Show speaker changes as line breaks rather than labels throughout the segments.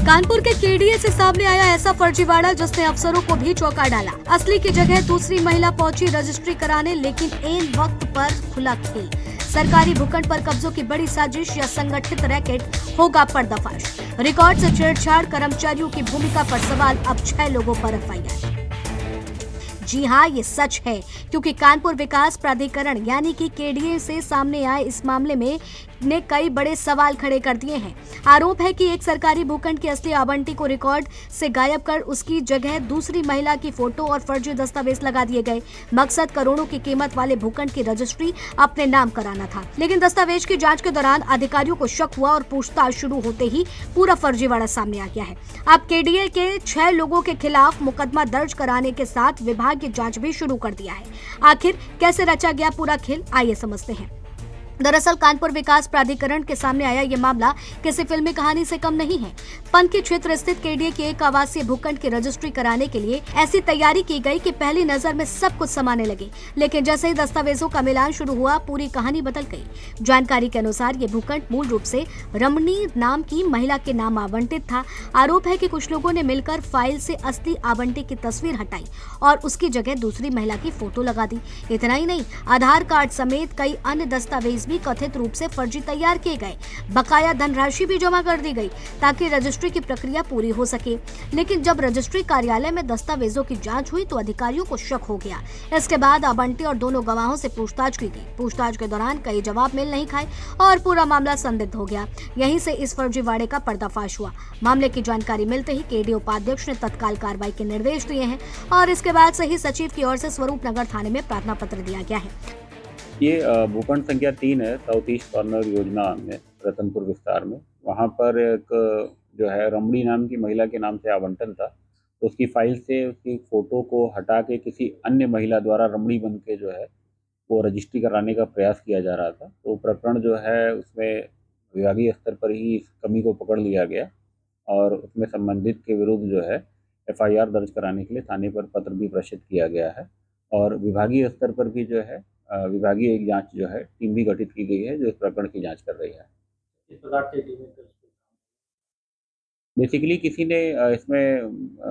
कानपुर के केडीए से सामने आया ऐसा फर्जीवाड़ा जिसने अफसरों को भी चौंका डाला। असली की जगह दूसरी महिला पहुंची रजिस्ट्री कराने, लेकिन ऐन वक्त पर खुला खेल। सरकारी भूखंड पर कब्जों की बड़ी साजिश या संगठित रैकेट, होगा पर्दाफाश। रिकॉर्ड से छेड़छाड़, कर्मचारियों की भूमिका पर सवाल, अब 6 लोगों पर एफआईआर। जी हाँ, ये सच है, क्योंकि कानपुर विकास प्राधिकरण यानी कि केडीए से सामने आए इस मामले में ने कई बड़े सवाल खड़े कर दिए हैं। आरोप है कि एक सरकारी भूखंड की असली आवंटी को रिकॉर्ड से गायब कर उसकी जगह दूसरी महिला की फोटो और फर्जी दस्तावेज लगा दिए गए। मकसद करोड़ों की कीमत वाले भूखंड की रजिस्ट्री अपने नाम कराना था, लेकिन दस्तावेज की जांच के दौरान अधिकारियों को शक हुआ और पूछताछ शुरू होते ही पूरा फर्जीवाड़ा सामने आ गया है। अब केडीए के 6 लोगों के खिलाफ मुकदमा दर्ज कराने के साथ विभाग की जांच भी शुरू कर दिया है। आखिर कैसे रचा गया पूरा खेल, आइए समझते हैं। दरअसल कानपुर विकास प्राधिकरण के सामने आया ये मामला किसी फिल्मी कहानी से कम नहीं है। पंकी क्षेत्र स्थित केडीए के एक आवासीय भूखंड की रजिस्ट्री कराने के लिए ऐसी तैयारी की गई कि पहली नजर में सब कुछ समाने लगे, लेकिन जैसे ही दस्तावेजों का मिलान शुरू हुआ, पूरी कहानी बदल गई। जानकारी के अनुसार ये भूखंड मूल रूप से रमणी नाम की महिला के नाम आवंटित था। आरोप है कि कुछ लोगों ने मिलकर फाइल से असली आवंटी की तस्वीर हटाई और उसकी जगह दूसरी महिला की फोटो लगा दी। इतना ही नहीं, आधार कार्ड समेत कई अन्य दस्तावेज भी कथित रूप से फर्जी तैयार किए गए। बकाया धनराशि भी जमा कर दी गई ताकि रजिस्ट्री की प्रक्रिया पूरी हो सके। लेकिन जब रजिस्ट्री कार्यालय में दस्तावेजों की जांच हुई तो अधिकारियों को शक हो गया। इसके बाद आवंटी और दोनों गवाहों से पूछताछ की गई। पूछताछ के दौरान कई जवाब मिल नहीं खाए और पूरा मामला संदिग्ध हो गया। यहीं से इस फर्जीवाड़े का पर्दाफाश हुआ। मामले की जानकारी मिलते ही केडीए उपाध्यक्ष ने तत्काल कार्रवाई के निर्देश दिए हैं और इसके बाद से ही सचिव की ओर से स्वरूप नगर थाने में प्रार्थना पत्र दिया गया है।
ये भूखंड संख्या 3 है, साउथ ईस्ट कॉर्नर योजना में, रतनपुर विस्तार में। वहाँ पर एक जो है रमणी नाम की महिला के नाम से आवंटन था, तो उसकी फाइल से उसकी फ़ोटो को हटा के किसी अन्य महिला द्वारा रमणी बन के जो है वो रजिस्ट्री कराने का प्रयास किया जा रहा था। तो प्रकरण जो है उसमें विभागीय स्तर पर ही इस कमी को पकड़ लिया गया और उसमें संबंधित के विरुद्ध जो है एफआईआर दर्ज कराने के लिए थाने पर पत्र भी प्रेषित किया गया है और विभागीय स्तर पर भी जो है विभागीय एक जांच जो है टीम भी गठित की गई है जो इस प्रकरण की जांच कर रही है।
इस प्रकार से टीमें
बेसिकली किसी ने इसमें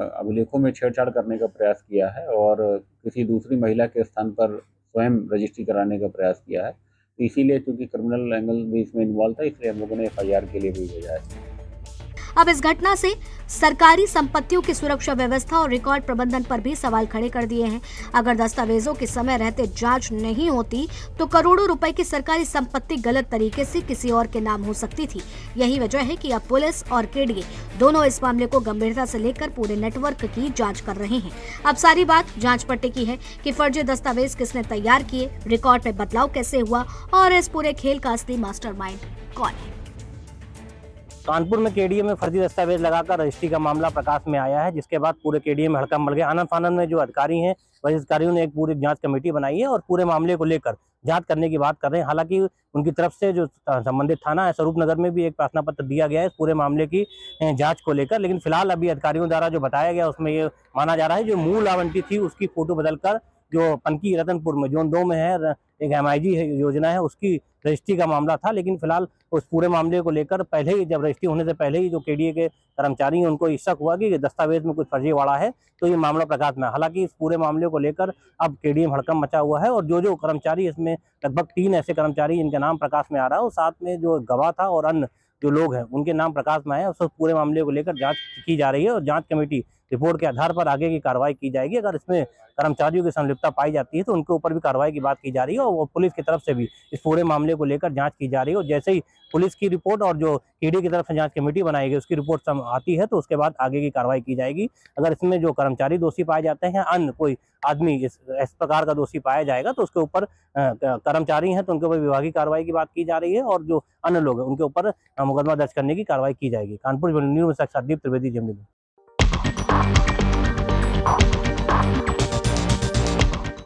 अभिलेखों में छेड़छाड़ करने का प्रयास किया है और किसी दूसरी महिला के स्थान पर स्वयं रजिस्ट्री कराने का प्रयास किया है। तो इसीलिए चूंकि क्रिमिनल एंगल भी इसमें इन्वॉल्व था, इसलिए हम लोगों ने एफआईआर के लिए भी भेजा है।
अब इस घटना से सरकारी संपत्तियों की सुरक्षा व्यवस्था और रिकॉर्ड प्रबंधन पर भी सवाल खड़े कर दिए हैं। अगर दस्तावेजों के समय रहते जांच नहीं होती तो करोड़ों रुपए की सरकारी संपत्ति गलत तरीके से किसी और के नाम हो सकती थी। यही वजह है कि अब पुलिस और केडीए दोनों इस मामले को गंभीरता से लेकर पूरे नेटवर्क की जांच कर रहे हैं। अब सारी बात जांच पर टिकी है कि फर्जी दस्तावेज किसने तैयार किए, रिकॉर्ड में बदलाव कैसे हुआ और इस पूरे खेल का असली मास्टरमाइंड कौन है।
कानपुर में केडीए में फर्जी दस्तावेज लगाकर रजिस्ट्री का मामला प्रकाश में आया है, जिसके बाद पूरे केडीए में हड़कंप मच गया। आनंद फानंद में जो अधिकारी हैं, वही अधिकारियों ने एक पूरी जांच कमेटी बनाई है और पूरे मामले को लेकर जांच करने की बात कर रहे हैं। हालांकि उनकी तरफ से जो संबंधित थाना है स्वरूप नगर में भी एक प्रार्थना पत्र दिया गया है इस पूरे मामले की जांच को लेकर। लेकिन फिलहाल अभी अधिकारियों द्वारा जो बताया गया उसमें ये माना जा रहा है जो मूल आवंटी थी उसकी फोटो बदलकर जो पनकी रतनपुर में जोन 2 में है एक MIG योजना है उसकी रजिस्ट्री का मामला था। लेकिन फिलहाल उस पूरे मामले को लेकर पहले ही, जब रजिस्ट्री होने से पहले ही जो केडीए के कर्मचारी हैं उनको शक हुआ कि दस्तावेज में कुछ फर्जीवाड़ा है, तो ये मामला प्रकाश में। हालांकि इस पूरे मामले को लेकर अब केडीए में हड़कंप मचा हुआ है और जो कर्मचारी, इसमें लगभग 3 ऐसे कर्मचारी जिनका नाम प्रकाश में आ रहा है और साथ में जो गवाह था और अन्य जो लोग हैं उनके नाम प्रकाश में आए। उस पूरे मामले को लेकर जांच की जा रही है और जांच कमेटी रिपोर्ट के आधार पर आगे की कार्रवाई की जाएगी। अगर इसमें कर्मचारियों की संलिप्तता पाई जाती है तो उनके ऊपर भी कार्रवाई की बात की जा रही है और पुलिस की तरफ से भी इस पूरे मामले को लेकर जांच की जा रही है। और जैसे ही पुलिस की रिपोर्ट और जो केडीए की तरफ से जांच कमेटी बनाई गई उसकी रिपोर्ट आती है तो उसके बाद आगे की कार्रवाई की जाएगी। अगर इसमें जो कर्मचारी दोषी पाए जाते हैं, अन्य कोई आदमी इस प्रकार का दोषी पाया जाएगा तो उसके ऊपर कर्मचारी हैं तो उनके ऊपर विभागीय कार्रवाई की बात की जा रही है और जो अन्य लोग हैं उनके ऊपर मुकदमा दर्ज करने की कार्रवाई की जाएगी। कानपुर न्यूज़ में साक्षात दीप त्रिवेदी, जमनी।